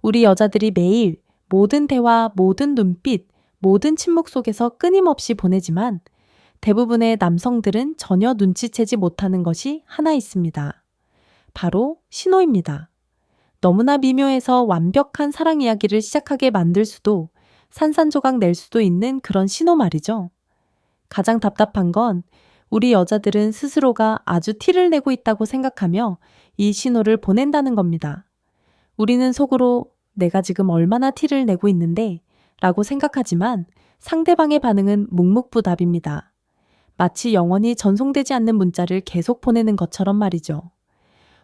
우리 여자들이 매일 모든 대화, 모든 눈빛, 모든 침묵 속에서 끊임없이 보내지만 대부분의 남성들은 전혀 눈치채지 못하는 것이 하나 있습니다. 바로 신호입니다. 너무나 미묘해서 완벽한 사랑 이야기를 시작하게 만들 수도 산산조각 낼 수도 있는 그런 신호 말이죠. 가장 답답한 건 우리 여자들은 스스로가 아주 티를 내고 있다고 생각하며 이 신호를 보낸다는 겁니다. 우리는 속으로 내가 지금 얼마나 티를 내고 있는데 라고 생각하지만 상대방의 반응은 묵묵부답입니다. 마치 영원히 전송되지 않는 문자를 계속 보내는 것처럼 말이죠.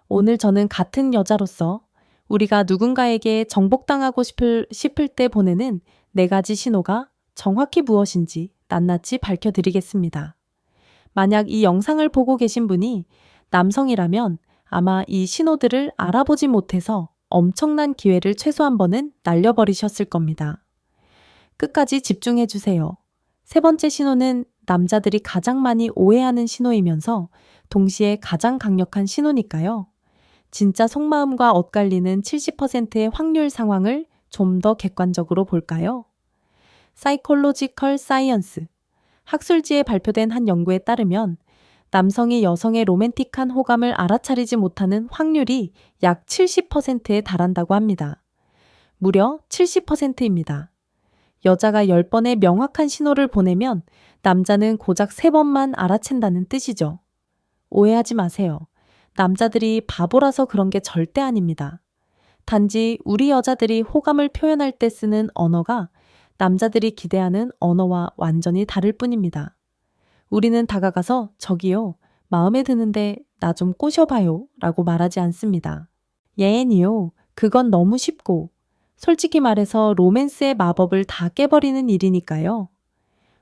오늘 저는 같은 여자로서 우리가 누군가에게 정복당하고 싶을 때 보내는 4가지 신호가 정확히 무엇인지 낱낱이 밝혀드리겠습니다. 만약 이 영상을 보고 계신 분이 남성이라면 아마 이 신호들을 알아보지 못해서 엄청난 기회를 최소 한 번은 날려버리셨을 겁니다. 끝까지 집중해 주세요. 3번째 신호는 남자들이 가장 많이 오해하는 신호이면서 동시에 가장 강력한 신호니까요. 진짜 속마음과 엇갈리는 70%의 확률 상황을 좀 더 객관적으로 볼까요? 사이콜로지컬 사이언스, 학술지에 발표된 한 연구에 따르면 남성이 여성의 로맨틱한 호감을 알아차리지 못하는 확률이 약 70%에 달한다고 합니다. 무려 70%입니다. 여자가 10번의 명확한 신호를 보내면 남자는 고작 3번만 알아챈다는 뜻이죠. 오해하지 마세요. 남자들이 바보라서 그런 게 절대 아닙니다. 단지 우리 여자들이 호감을 표현할 때 쓰는 언어가 남자들이 기대하는 언어와 완전히 다를 뿐입니다. 우리는 다가가서 저기요, 마음에 드는데 나 좀 꼬셔봐요 라고 말하지 않습니다. 예엔이요, 그건 너무 쉽고 솔직히 말해서 로맨스의 마법을 다 깨버리는 일이니까요.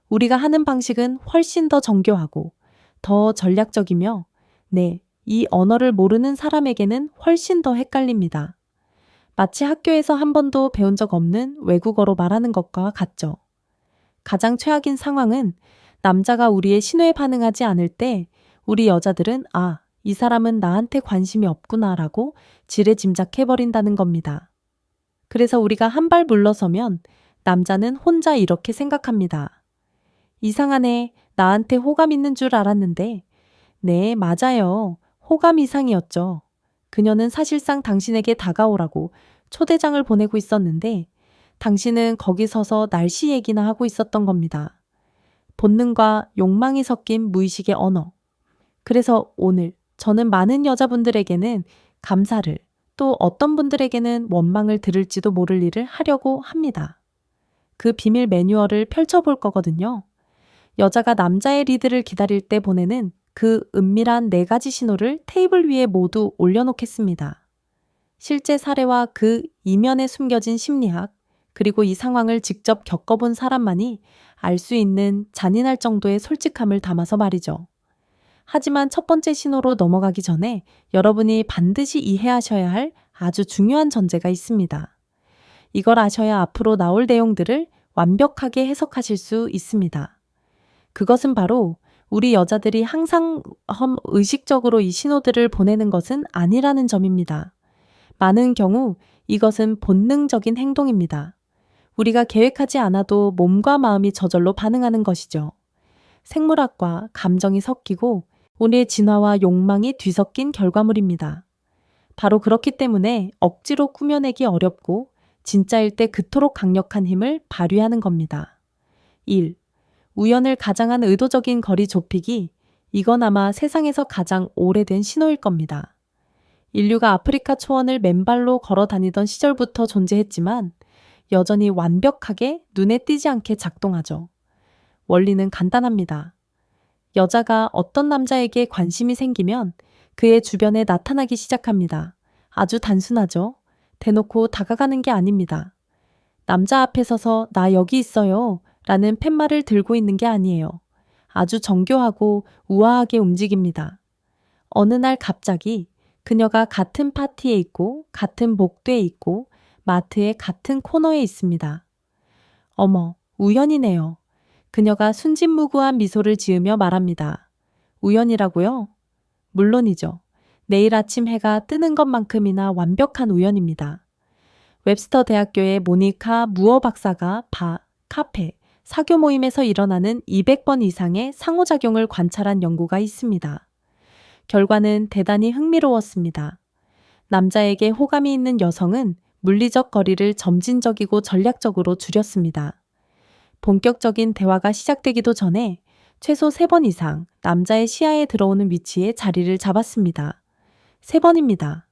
우리가 하는 방식은 훨씬 더 정교하고 더 전략적이며 이 언어를 모르는 사람에게는 훨씬 더 헷갈립니다. 마치 학교에서 한 번도 배운 적 없는 외국어로 말하는 것과 같죠. 가장 최악인 상황은 남자가 우리의 신호에 반응하지 않을 때 우리 여자들은 이 사람은 나한테 관심이 없구나라고 지레짐작해버린다는 겁니다. 그래서 우리가 한 발 물러서면 남자는 혼자 이렇게 생각합니다. 이상하네, 나한테 호감 있는 줄 알았는데. 네, 맞아요. 호감 이상이었죠. 그녀는 사실상 당신에게 다가오라고 초대장을 보내고 있었는데 당신은 거기 서서 날씨 얘기나 하고 있었던 겁니다. 본능과 욕망이 섞인 무의식의 언어. 그래서 오늘 저는 많은 여자분들에게는 감사를, 또 어떤 분들에게는 원망을 들을지도 모를 일을 하려고 합니다. 그 비밀 매뉴얼을 펼쳐볼 거거든요. 여자가 남자의 리드를 기다릴 때 보내는 그 은밀한 4가지 신호를 테이블 위에 모두 올려놓겠습니다. 실제 사례와 그 이면에 숨겨진 심리학, 그리고 이 상황을 직접 겪어본 사람만이 알 수 있는 잔인할 정도의 솔직함을 담아서 말이죠. 하지만 첫 번째 신호로 넘어가기 전에 여러분이 반드시 이해하셔야 할 아주 중요한 전제가 있습니다. 이걸 아셔야 앞으로 나올 내용들을 완벽하게 해석하실 수 있습니다. 그것은 바로 우리 여자들이 항상 의식적으로 이 신호들을 보내는 것은 아니라는 점입니다. 많은 경우 이것은 본능적인 행동입니다. 우리가 계획하지 않아도 몸과 마음이 저절로 반응하는 것이죠. 생물학과 감정이 섞이고 우리의 진화와 욕망이 뒤섞인 결과물입니다. 바로 그렇기 때문에 억지로 꾸며내기 어렵고 진짜일 때 그토록 강력한 힘을 발휘하는 겁니다. 1. 우연을 가장한 의도적인 거리 좁히기, 이건 아마 세상에서 가장 오래된 신호일 겁니다. 인류가 아프리카 초원을 맨발로 걸어 다니던 시절부터 존재했지만 여전히 완벽하게 눈에 띄지 않게 작동하죠. 원리는 간단합니다. 여자가 어떤 남자에게 관심이 생기면 그의 주변에 나타나기 시작합니다. 아주 단순하죠? 대놓고 다가가는 게 아닙니다. 남자 앞에 서서 나 여기 있어요 라는 팻말을 들고 있는 게 아니에요. 아주 정교하고 우아하게 움직입니다. 어느 날 갑자기 그녀가 같은 파티에 있고 같은 복도에 있고 마트의 같은 코너에 있습니다. 어머, 우연이네요. 그녀가 순진무구한 미소를 지으며 말합니다. 우연이라고요? 물론이죠. 내일 아침 해가 뜨는 것만큼이나 완벽한 우연입니다. 웹스터 대학교의 모니카 무어 박사가 바, 카페, 사교 모임에서 일어나는 200번 이상의 상호작용을 관찰한 연구가 있습니다. 결과는 대단히 흥미로웠습니다. 남자에게 호감이 있는 여성은 물리적 거리를 점진적이고 전략적으로 줄였습니다. 본격적인 대화가 시작되기도 전에 최소 3번 이상 남자의 시야에 들어오는 위치에 자리를 잡았습니다. 3번입니다.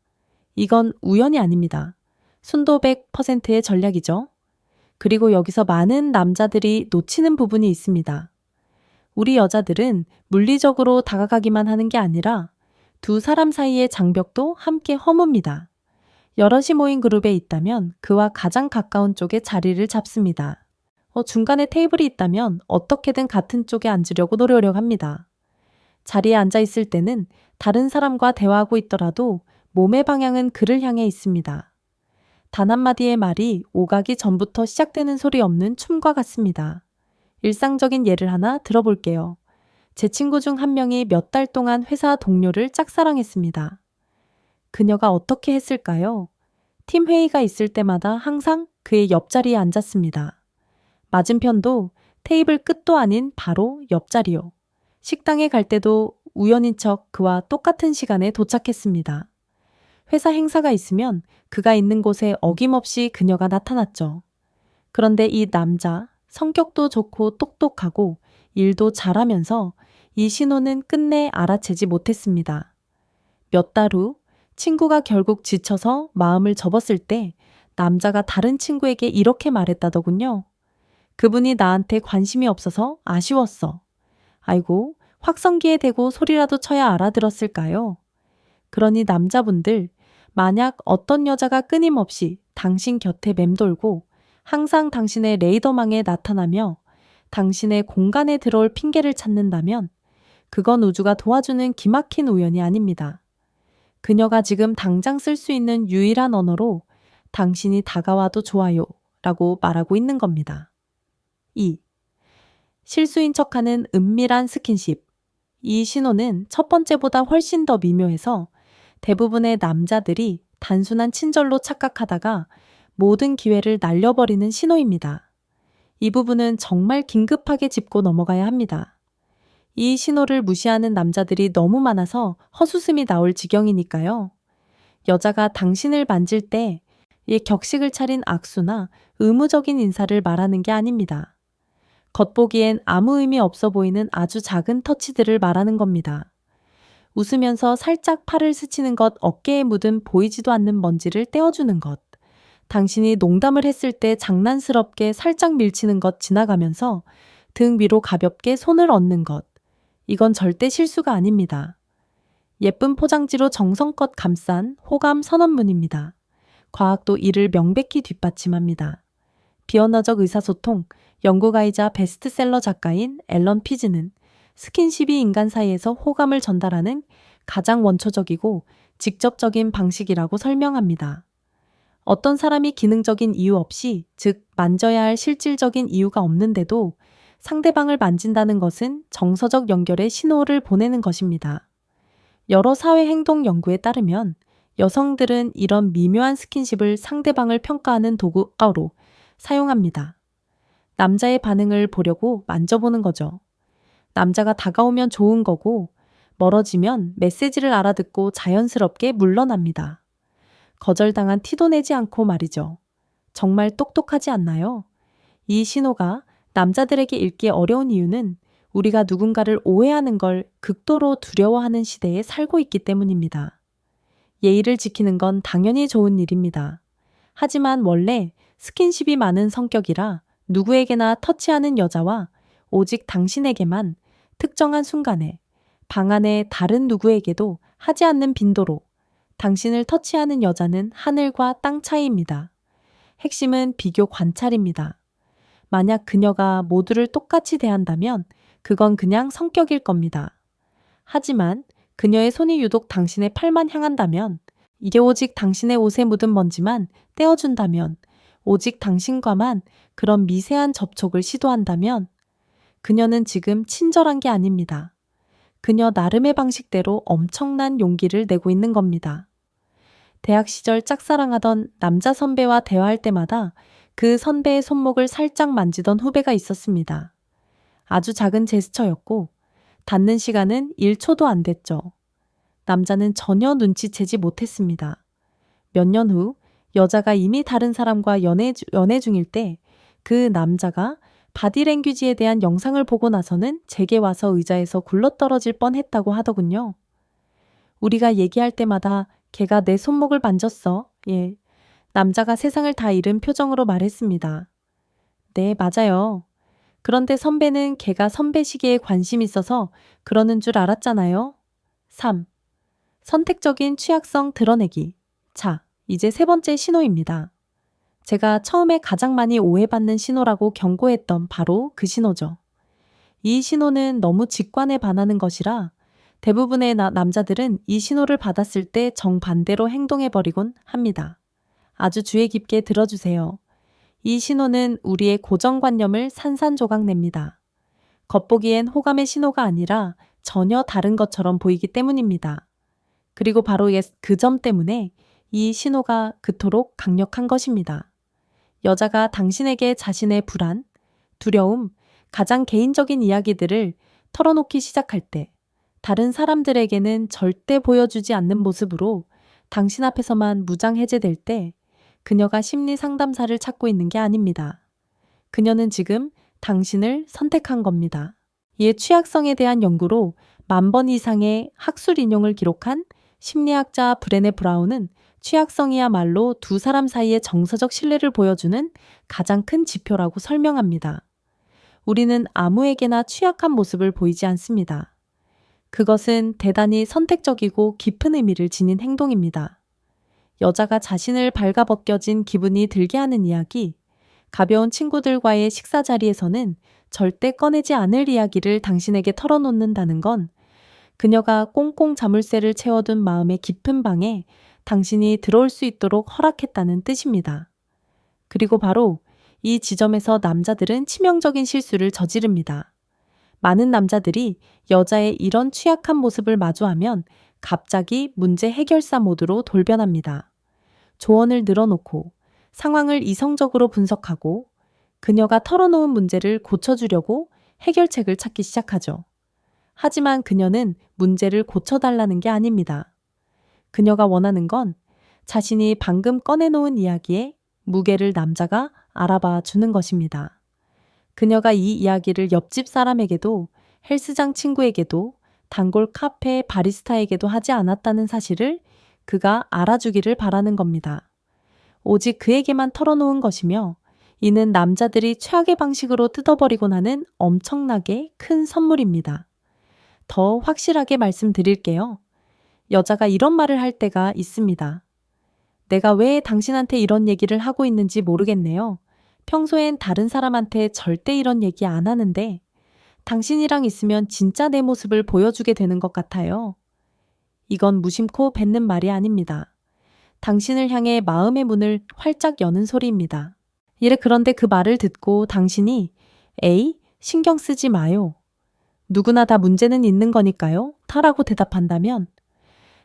이건 우연이 아닙니다. 순도 100%의 전략이죠. 그리고 여기서 많은 남자들이 놓치는 부분이 있습니다. 우리 여자들은 물리적으로 다가가기만 하는 게 아니라 두 사람 사이의 장벽도 함께 허뭅니다. 여럿이 모인 그룹에 있다면 그와 가장 가까운 쪽에 자리를 잡습니다. 중간에 테이블이 있다면 어떻게든 같은 쪽에 앉으려고 노력합니다. 자리에 앉아 있을 때는 다른 사람과 대화하고 있더라도 몸의 방향은 그를 향해 있습니다. 단 한마디의 말이 오가기 전부터 시작되는 소리 없는 춤과 같습니다. 일상적인 예를 하나 들어볼게요. 제 친구 중 한 명이 몇 달 동안 회사 동료를 짝사랑했습니다. 그녀가 어떻게 했을까요? 팀 회의가 있을 때마다 항상 그의 옆자리에 앉았습니다. 맞은편도 테이블 끝도 아닌 바로 옆자리요. 식당에 갈 때도 우연인 척 그와 똑같은 시간에 도착했습니다. 회사 행사가 있으면 그가 있는 곳에 어김없이 그녀가 나타났죠. 그런데 이 남자, 성격도 좋고 똑똑하고 일도 잘하면서 이 신호는 끝내 알아채지 못했습니다. 몇 달 후 친구가 결국 지쳐서 마음을 접었을 때 남자가 다른 친구에게 이렇게 말했다더군요. 그분이 나한테 관심이 없어서 아쉬웠어. 아이고, 확성기에 대고 소리라도 쳐야 알아들었을까요? 그러니 남자분들, 만약 어떤 여자가 끊임없이 당신 곁에 맴돌고 항상 당신의 레이더망에 나타나며 당신의 공간에 들어올 핑계를 찾는다면 그건 우주가 도와주는 기막힌 우연이 아닙니다. 그녀가 지금 당장 쓸 수 있는 유일한 언어로 당신이 다가와도 좋아요 라고 말하고 있는 겁니다. 2. 실수인 척하는 은밀한 스킨십. 이 신호는 첫 번째보다 훨씬 더 미묘해서 대부분의 남자들이 단순한 친절로 착각하다가 모든 기회를 날려버리는 신호입니다. 이 부분은 정말 긴급하게 짚고 넘어가야 합니다. 이 신호를 무시하는 남자들이 너무 많아서 헛웃음이 나올 지경이니까요. 여자가 당신을 만질 때 이 격식을 차린 악수나 의무적인 인사를 말하는 게 아닙니다. 겉보기엔 아무 의미 없어 보이는 아주 작은 터치들을 말하는 겁니다. 웃으면서 살짝 팔을 스치는 것, 어깨에 묻은 보이지도 않는 먼지를 떼어주는 것, 당신이 농담을 했을 때 장난스럽게 살짝 밀치는 것 지나가면서 등 위로 가볍게 손을 얹는 것, 이건 절대 실수가 아닙니다. 예쁜 포장지로 정성껏 감싼 호감 선언문입니다. 과학도 이를 명백히 뒷받침합니다. 비언어적 의사소통, 연구가이자 베스트셀러 작가인 앨런 피즈는 스킨십이 인간 사이에서 호감을 전달하는 가장 원초적이고 직접적인 방식이라고 설명합니다. 어떤 사람이 기능적인 이유 없이, 즉 만져야 할 실질적인 이유가 없는데도 상대방을 만진다는 것은 정서적 연결의 신호를 보내는 것입니다. 여러 사회 행동 연구에 따르면 여성들은 이런 미묘한 스킨십을 상대방을 평가하는 도구로 사용합니다. 남자의 반응을 보려고 만져보는 거죠. 남자가 다가오면 좋은 거고 멀어지면 메시지를 알아듣고 자연스럽게 물러납니다. 거절당한 티도 내지 않고 말이죠. 정말 똑똑하지 않나요? 이 신호가 남자들에게 읽기 어려운 이유는 우리가 누군가를 오해하는 걸 극도로 두려워하는 시대에 살고 있기 때문입니다. 예의를 지키는 건 당연히 좋은 일입니다. 하지만 원래 스킨십이 많은 성격이라 누구에게나 터치하는 여자와 오직 당신에게만 특정한 순간에 방 안의 다른 누구에게도 하지 않는 빈도로 당신을 터치하는 여자는 하늘과 땅 차이입니다. 핵심은 비교 관찰입니다. 만약 그녀가 모두를 똑같이 대한다면 그건 그냥 성격일 겁니다. 하지만 그녀의 손이 유독 당신의 팔만 향한다면, 이게 오직 당신의 옷에 묻은 먼지만 떼어준다면, 오직 당신과만 그런 미세한 접촉을 시도한다면 그녀는 지금 친절한 게 아닙니다. 그녀 나름의 방식대로 엄청난 용기를 내고 있는 겁니다. 대학 시절 짝사랑하던 남자 선배와 대화할 때마다 그 선배의 손목을 살짝 만지던 후배가 있었습니다. 아주 작은 제스처였고 닿는 시간은 1초도 안 됐죠. 남자는 전혀 눈치채지 못했습니다. 몇 년 후 여자가 이미 다른 사람과 연애 중일 때 그 남자가 바디랭귀지에 대한 영상을 보고 나서는 제게 와서 의자에서 굴러떨어질 뻔했다고 하더군요. 우리가 얘기할 때마다 걔가 내 손목을 만졌어. 예. 남자가 세상을 다 잃은 표정으로 말했습니다. 네, 맞아요. 그런데 선배는 걔가 선배 시계에 관심 있어서 그러는 줄 알았잖아요. 3. 선택적인 취약성 드러내기. 자, 이제 세 번째 신호입니다. 제가 처음에 가장 많이 오해받는 신호라고 경고했던 바로 그 신호죠. 이 신호는 너무 직관에 반하는 것이라 대부분의 남자들은 이 신호를 받았을 때 정반대로 행동해버리곤 합니다. 아주 주의 깊게 들어주세요. 이 신호는 우리의 고정관념을 산산조각냅니다. 겉보기엔 호감의 신호가 아니라 전혀 다른 것처럼 보이기 때문입니다. 그리고 바로 그 점 때문에 이 신호가 그토록 강력한 것입니다. 여자가 당신에게 자신의 불안, 두려움, 가장 개인적인 이야기들을 털어놓기 시작할 때 다른 사람들에게는 절대 보여주지 않는 모습으로 당신 앞에서만 무장해제될 때 그녀가 심리 상담사를 찾고 있는 게 아닙니다. 그녀는 지금 당신을 선택한 겁니다. 이에 취약성에 대한 연구로 10,000번 이상의 학술 인용을 기록한 심리학자 브레네 브라운은 취약성이야말로 두 사람 사이의 정서적 신뢰를 보여주는 가장 큰 지표라고 설명합니다. 우리는 아무에게나 취약한 모습을 보이지 않습니다. 그것은 대단히 선택적이고 깊은 의미를 지닌 행동입니다. 여자가 자신을 발가벗겨진 기분이 들게 하는 이야기, 가벼운 친구들과의 식사 자리에서는 절대 꺼내지 않을 이야기를 당신에게 털어놓는다는 건 그녀가 꽁꽁 자물쇠를 채워둔 마음의 깊은 방에 당신이 들어올 수 있도록 허락했다는 뜻입니다. 그리고 바로 이 지점에서 남자들은 치명적인 실수를 저지릅니다. 많은 남자들이 여자의 이런 취약한 모습을 마주하면 갑자기 문제 해결사 모드로 돌변합니다. 조언을 늘어놓고 상황을 이성적으로 분석하고 그녀가 털어놓은 문제를 고쳐주려고 해결책을 찾기 시작하죠. 하지만 그녀는 문제를 고쳐달라는 게 아닙니다. 그녀가 원하는 건 자신이 방금 꺼내놓은 이야기에 무게를 남자가 알아봐 주는 것입니다. 그녀가 이 이야기를 옆집 사람에게도 헬스장 친구에게도 단골 카페 바리스타에게도 하지 않았다는 사실을 그가 알아주기를 바라는 겁니다. 오직 그에게만 털어놓은 것이며 이는 남자들이 최악의 방식으로 뜯어버리곤 하는 엄청나게 큰 선물입니다. 더 확실하게 말씀드릴게요. 여자가 이런 말을 할 때가 있습니다. 내가 왜 당신한테 이런 얘기를 하고 있는지 모르겠네요. 평소엔 다른 사람한테 절대 이런 얘기 안 하는데 당신이랑 있으면 진짜 내 모습을 보여주게 되는 것 같아요. 이건 무심코 뱉는 말이 아닙니다. 당신을 향해 마음의 문을 활짝 여는 소리입니다. 그런데 그 말을 듣고 당신이 에이, 신경 쓰지 마요. 누구나 다 문제는 있는 거니까요. 타라고 대답한다면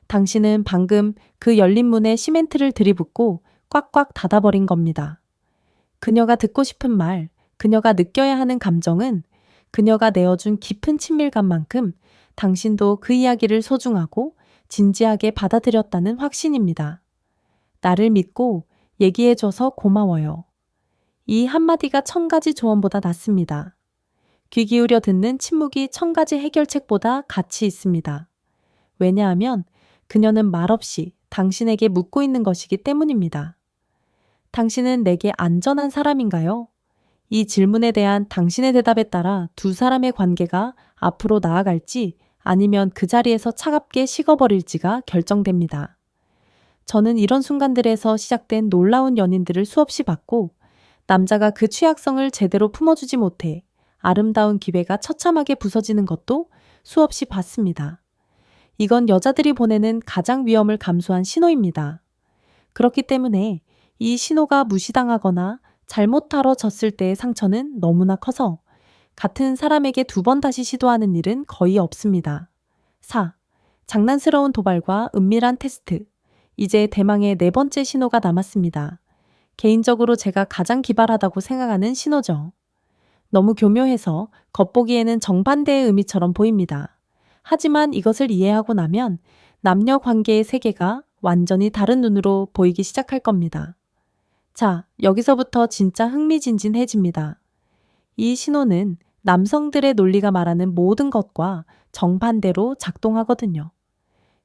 당신은 방금 그 열린 문에 시멘트를 들이붓고 꽉꽉 닫아버린 겁니다. 그녀가 듣고 싶은 말, 그녀가 느껴야 하는 감정은 그녀가 내어준 깊은 친밀감만큼 당신도 그 이야기를 소중하고 진지하게 받아들였다는 확신입니다. 나를 믿고 얘기해줘서 고마워요. 이 한마디가 1000가지 조언보다 낫습니다. 귀 기울여 듣는 침묵이 1000가지 해결책보다 가치 있습니다. 왜냐하면 그녀는 말없이 당신에게 묻고 있는 것이기 때문입니다. 당신은 내게 안전한 사람인가요? 이 질문에 대한 당신의 대답에 따라 두 사람의 관계가 앞으로 나아갈지 아니면 그 자리에서 차갑게 식어버릴지가 결정됩니다. 저는 이런 순간들에서 시작된 놀라운 연인들을 수없이 봤고 남자가 그 취약성을 제대로 품어주지 못해 아름다운 기회가 처참하게 부서지는 것도 수없이 봤습니다. 이건 여자들이 보내는 가장 위험을 감수한 신호입니다. 그렇기 때문에 이 신호가 무시당하거나 잘못 다뤄졌을 때의 상처는 너무나 커서 같은 사람에게 2번 다시 시도하는 일은 거의 없습니다. 4. 장난스러운 도발과 은밀한 테스트. 이제 대망의 네 번째 신호가 남았습니다. 개인적으로 제가 가장 기발하다고 생각하는 신호죠. 너무 교묘해서 겉보기에는 정반대의 의미처럼 보입니다. 하지만 이것을 이해하고 나면 남녀 관계의 세계가 완전히 다른 눈으로 보이기 시작할 겁니다. 자, 여기서부터 진짜 흥미진진해집니다. 이 신호는 남성들의 논리가 말하는 모든 것과 정반대로 작동하거든요.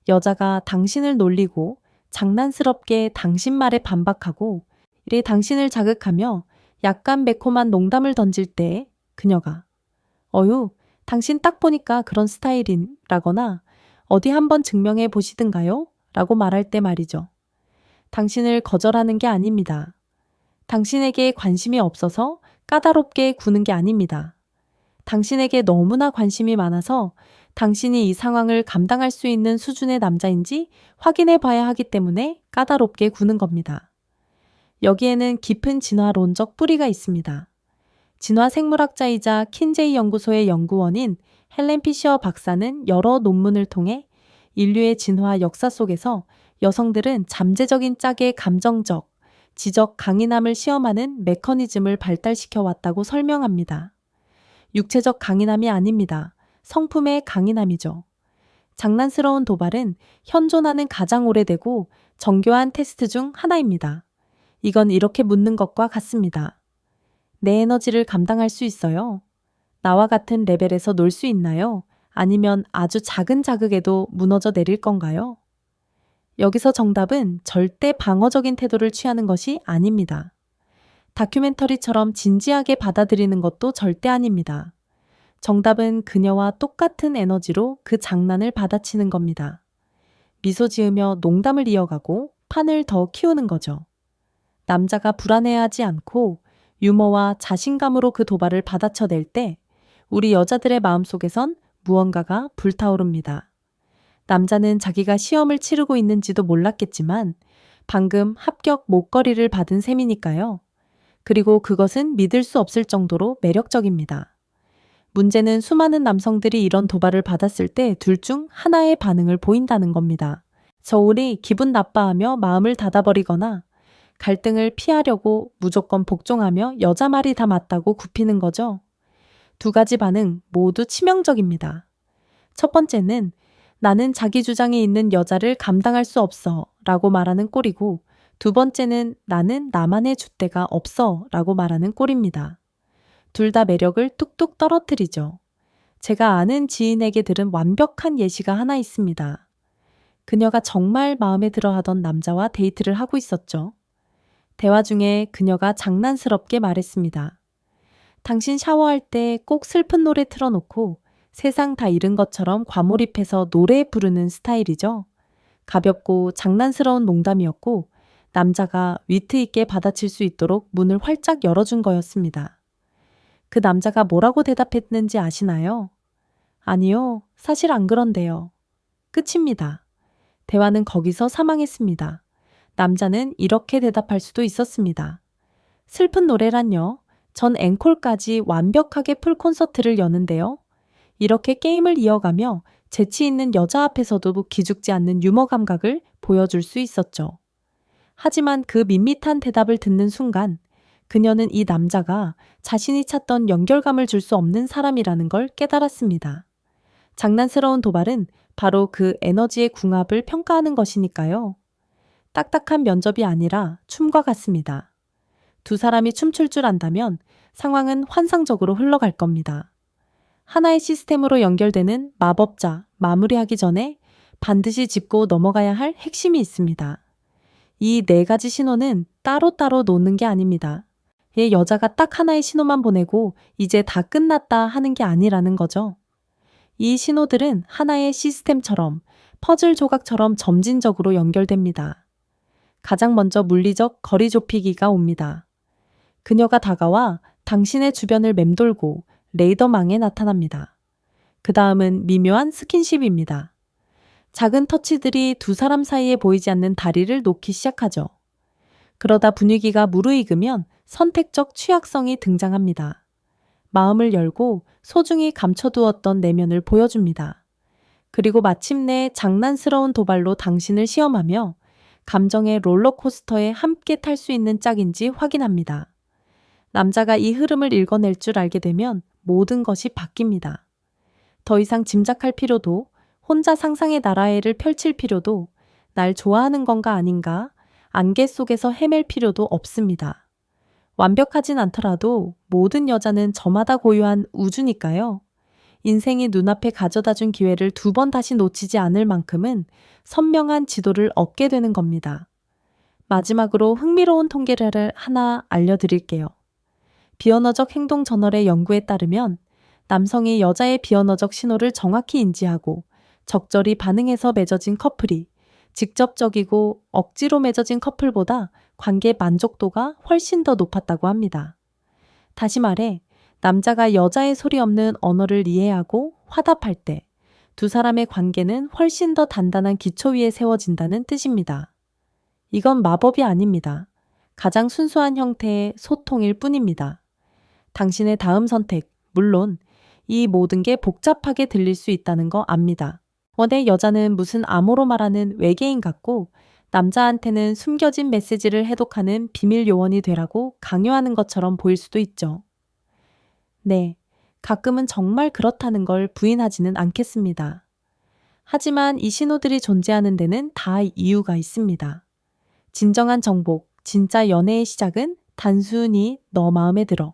여자가 당신을 놀리고 장난스럽게 당신 말에 반박하고 이래 당신을 자극하며 약간 매콤한 농담을 던질 때 그녀가 어휴, 당신 딱 보니까 그런 스타일이라거나 어디 한번 증명해 보시든가요? 라고 말할 때 말이죠. 당신을 거절하는 게 아닙니다. 당신에게 관심이 없어서 까다롭게 구는 게 아닙니다. 당신에게 너무나 관심이 많아서 당신이 이 상황을 감당할 수 있는 수준의 남자인지 확인해 봐야 하기 때문에 까다롭게 구는 겁니다. 여기에는 깊은 진화론적 뿌리가 있습니다. 진화 생물학자이자 킨제이 연구소의 연구원인 헬렌 피셔 박사는 여러 논문을 통해 인류의 진화 역사 속에서 여성들은 잠재적인 짝의 감정적, 지적 강인함을 시험하는 메커니즘을 발달시켜 왔다고 설명합니다. 육체적 강인함이 아닙니다. 성품의 강인함이죠. 장난스러운 도발은 현존하는 가장 오래되고 정교한 테스트 중 하나입니다. 이건 이렇게 묻는 것과 같습니다. 내 에너지를 감당할 수 있어요? 나와 같은 레벨에서 놀 수 있나요? 아니면 아주 작은 자극에도 무너져 내릴 건가요? 여기서 정답은 절대 방어적인 태도를 취하는 것이 아닙니다. 다큐멘터리처럼 진지하게 받아들이는 것도 절대 아닙니다. 정답은 그녀와 똑같은 에너지로 그 장난을 받아치는 겁니다. 미소 지으며 농담을 이어가고 판을 더 키우는 거죠. 남자가 불안해하지 않고 유머와 자신감으로 그 도발을 받아쳐낼 때 우리 여자들의 마음속에선 무언가가 불타오릅니다. 남자는 자기가 시험을 치르고 있는지도 몰랐겠지만 방금 합격 목걸이를 받은 셈이니까요. 그리고 그것은 믿을 수 없을 정도로 매력적입니다. 문제는 수많은 남성들이 이런 도발을 받았을 때 둘 중 하나의 반응을 보인다는 겁니다. 저울이 기분 나빠하며 마음을 닫아버리거나 갈등을 피하려고 무조건 복종하며 여자 말이 다 맞다고 굽히는 거죠. 두 가지 반응 모두 치명적입니다. 첫 번째는 나는 자기 주장이 있는 여자를 감당할 수 없어 라고 말하는 꼴이고 두 번째는 나는 나만의 줏대가 없어 라고 말하는 꼴입니다. 둘 다 매력을 뚝뚝 떨어뜨리죠. 제가 아는 지인에게 들은 완벽한 예시가 하나 있습니다. 그녀가 정말 마음에 들어 하던 남자와 데이트를 하고 있었죠. 대화 중에 그녀가 장난스럽게 말했습니다. 당신 샤워할 때 꼭 슬픈 노래 틀어놓고 세상 다 잃은 것처럼 과몰입해서 노래 부르는 스타일이죠. 가볍고 장난스러운 농담이었고 남자가 위트 있게 받아칠 수 있도록 문을 활짝 열어준 거였습니다. 그 남자가 뭐라고 대답했는지 아시나요? 아니요, 사실 안 그런데요. 끝입니다. 대화는 거기서 사망했습니다. 남자는 이렇게 대답할 수도 있었습니다. 슬픈 노래란요. 전 앵콜까지 완벽하게 풀 콘서트를 여는데요. 이렇게 게임을 이어가며 재치 있는 여자 앞에서도 기죽지 않는 유머 감각을 보여줄 수 있었죠. 하지만 그 밋밋한 대답을 듣는 순간 그녀는 이 남자가 자신이 찾던 연결감을 줄 수 없는 사람이라는 걸 깨달았습니다. 장난스러운 도발은 바로 그 에너지의 궁합을 평가하는 것이니까요. 딱딱한 면접이 아니라 춤과 같습니다. 두 사람이 춤출 줄 안다면 상황은 환상적으로 흘러갈 겁니다. 하나의 시스템으로 연결되는 마법자, 마무리하기 전에 반드시 짚고 넘어가야 할 핵심이 있습니다. 이 네 가지 신호는 따로따로 놓는 게 아닙니다. 여자가 딱 하나의 신호만 보내고 이제 다 끝났다 하는 게 아니라는 거죠. 이 신호들은 하나의 시스템처럼 퍼즐 조각처럼 점진적으로 연결됩니다. 가장 먼저 물리적 거리 좁히기가 옵니다. 그녀가 다가와 당신의 주변을 맴돌고 레이더망에 나타납니다. 그 다음은 미묘한 스킨십입니다. 작은 터치들이 두 사람 사이에 보이지 않는 다리를 놓기 시작하죠. 그러다 분위기가 무르익으면 선택적 취약성이 등장합니다. 마음을 열고 소중히 감춰두었던 내면을 보여줍니다. 그리고 마침내 장난스러운 도발로 당신을 시험하며 감정의 롤러코스터에 함께 탈 수 있는 짝인지 확인합니다. 남자가 이 흐름을 읽어낼 줄 알게 되면 모든 것이 바뀝니다. 더 이상 짐작할 필요도, 혼자 상상의 나라에를 펼칠 필요도, 날 좋아하는 건가 아닌가, 안개 속에서 헤맬 필요도 없습니다. 완벽하진 않더라도 모든 여자는 저마다 고유한 우주니까요. 인생이 눈앞에 가져다 준 기회를 2번 다시 놓치지 않을 만큼은 선명한 지도를 얻게 되는 겁니다. 마지막으로 흥미로운 통계를 하나 알려드릴게요. 비언어적 행동 저널의 연구에 따르면 남성이 여자의 비언어적 신호를 정확히 인지하고 적절히 반응해서 맺어진 커플이 직접적이고 억지로 맺어진 커플보다 관계 만족도가 훨씬 더 높았다고 합니다. 다시 말해, 남자가 여자의 소리 없는 언어를 이해하고 화답할 때 두 사람의 관계는 훨씬 더 단단한 기초 위에 세워진다는 뜻입니다. 이건 마법이 아닙니다. 가장 순수한 형태의 소통일 뿐입니다. 당신의 다음 선택, 물론 이 모든 게 복잡하게 들릴 수 있다는 거 압니다. 원의 여자는 무슨 암호로 말하는 외계인 같고 남자한테는 숨겨진 메시지를 해독하는 비밀 요원이 되라고 강요하는 것처럼 보일 수도 있죠. 네, 가끔은 정말 그렇다는 걸 부인하지는 않겠습니다. 하지만 이 신호들이 존재하는 데는 다 이유가 있습니다. 진정한 정복, 진짜 연애의 시작은 단순히 너 마음에 들어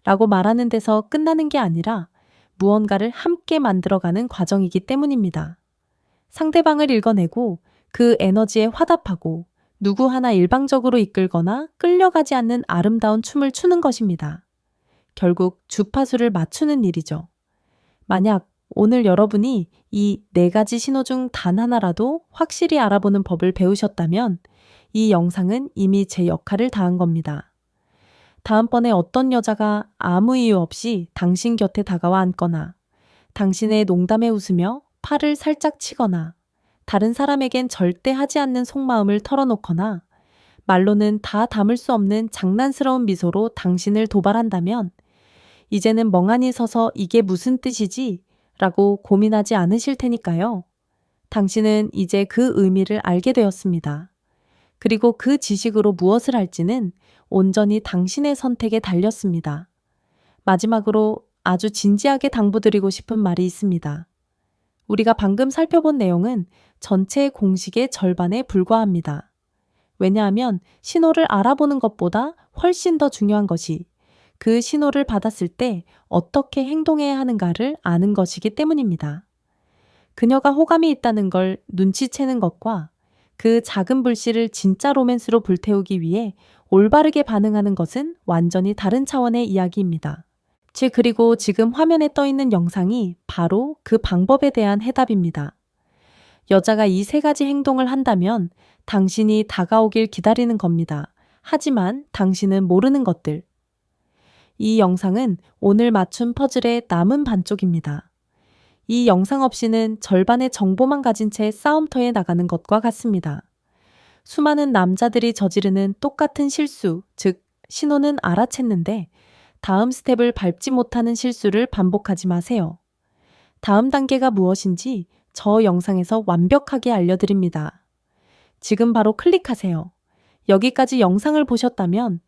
라고 말하는 데서 끝나는 게 아니라 무언가를 함께 만들어가는 과정이기 때문입니다. 상대방을 읽어내고 그 에너지에 화답하고 누구 하나 일방적으로 이끌거나 끌려가지 않는 아름다운 춤을 추는 것입니다. 결국 주파수를 맞추는 일이죠. 만약 오늘 여러분이 이 4가지 신호 중 단 하나라도 확실히 알아보는 법을 배우셨다면 이 영상은 이미 제 역할을 다한 겁니다. 다음번에 어떤 여자가 아무 이유 없이 당신 곁에 다가와 앉거나 당신의 농담에 웃으며 팔을 살짝 치거나 다른 사람에겐 절대 하지 않는 속마음을 털어놓거나 말로는 다 담을 수 없는 장난스러운 미소로 당신을 도발한다면 이제는 멍하니 서서 이게 무슨 뜻이지? 라고 고민하지 않으실 테니까요. 당신은 이제 그 의미를 알게 되었습니다. 그리고 그 지식으로 무엇을 할지는 온전히 당신의 선택에 달렸습니다. 마지막으로 아주 진지하게 당부드리고 싶은 말이 있습니다. 우리가 방금 살펴본 내용은 전체의 공식의 절반에 불과합니다. 왜냐하면 신호를 알아보는 것보다 훨씬 더 중요한 것이 그 신호를 받았을 때 어떻게 행동해야 하는가를 아는 것이기 때문입니다. 그녀가 호감이 있다는 걸 눈치채는 것과 그 작은 불씨를 진짜 로맨스로 불태우기 위해 올바르게 반응하는 것은 완전히 다른 차원의 이야기입니다. 그리고 지금 화면에 떠 있는 영상이 바로 그 방법에 대한 해답입니다. 여자가 이 3가지 행동을 한다면 당신이 다가오길 기다리는 겁니다. 하지만 당신은 모르는 것들. 이 영상은 오늘 맞춘 퍼즐의 남은 반쪽입니다. 이 영상 없이는 절반의 정보만 가진 채 싸움터에 나가는 것과 같습니다. 수많은 남자들이 저지르는 똑같은 실수, 즉 신호는 알아챘는데 다음 스텝을 밟지 못하는 실수를 반복하지 마세요. 다음 단계가 무엇인지 저 영상에서 완벽하게 알려드립니다. 지금 바로 클릭하세요. 여기까지 영상을 보셨다면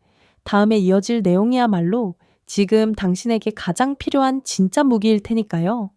다음에 이어질 내용이야말로 지금 당신에게 가장 필요한 진짜 무기일 테니까요.